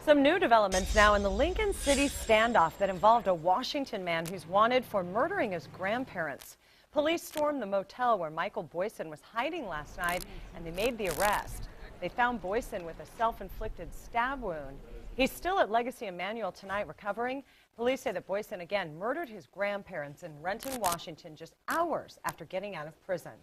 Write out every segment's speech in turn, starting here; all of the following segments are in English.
Some new developments now in the Lincoln City standoff that involved a Washington man who's wanted for murdering his grandparents. Police stormed the motel where Michael Boyson was hiding last night, and they made the arrest. They found Boyson with a self-inflicted stab wound. He's still at Legacy Emmanuel tonight recovering. Police say that Boyson again murdered his grandparents in Renton, Washington just hours after getting out of prison.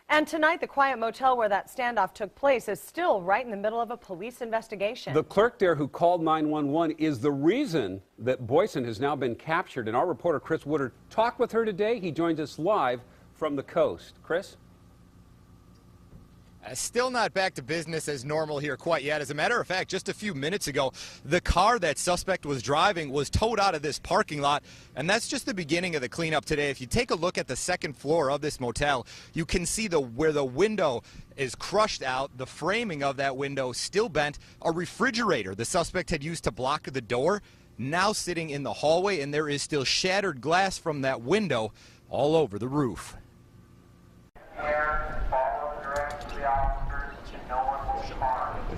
And tonight, the quiet motel where that standoff took place is still right in the middle of a police investigation. The clerk there who called 911 is the reason that Boyson has now been captured. And our reporter Chris Woodard talked with her today. He joins us live from the coast. Chris? Still not back to business as normal here quite yet. As a matter of fact, just a few minutes ago, the car that suspect was driving was towed out of this parking lot, and that's just the beginning of the cleanup today. If you take a look at the second floor of this motel, you can see where the window is crushed out, the framing of that window still bent, a refrigerator the suspect had used to block the door, now sitting in the hallway, and there is still shattered glass from that window all over the roof.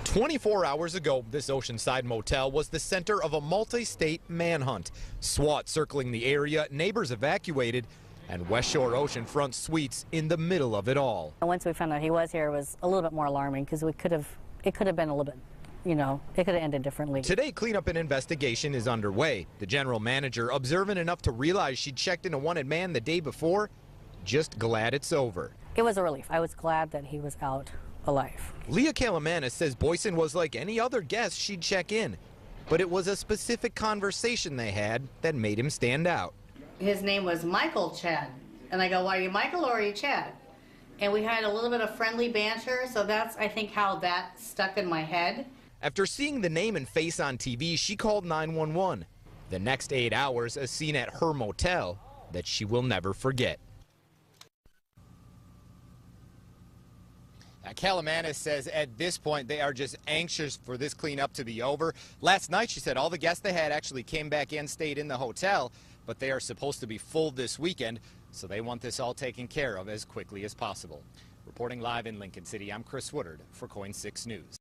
24 hours ago, this Oceanside motel was the center of a multi-state manhunt. SWAT circling the area, neighbors evacuated, and West Shore Oceanfront Suites in the middle of it all. Once we found out he was here, it was a little bit more alarming because it could have been a little bit, it could have ended differently. Today, cleanup and investigation is underway. The general manager, observant enough to realize she'd checked in a wanted man the day before, just glad it's over. It was a relief. I was glad that he was out alive. Leah Calamanis says Boyson was like any other guest she'd check in, but it was a specific conversation they had that made him stand out. His name was Michael Chad, and I go, "Why are you Michael or are you Chad?" And we had a little bit of friendly banter, so that's, I think, how that stuck in my head. After seeing the name and face on TV, she called 911. The next 8 hours, a scene at her motel that she will never forget. Calamanis says at this point they are just anxious for this cleanup to be over. Last night, she said, all the guests they had actually came back in, stayed in the hotel, but they are supposed to be full this weekend, so they want this all taken care of as quickly as possible. Reporting live in Lincoln City, I'm Chris Woodard for KOIN 6 News.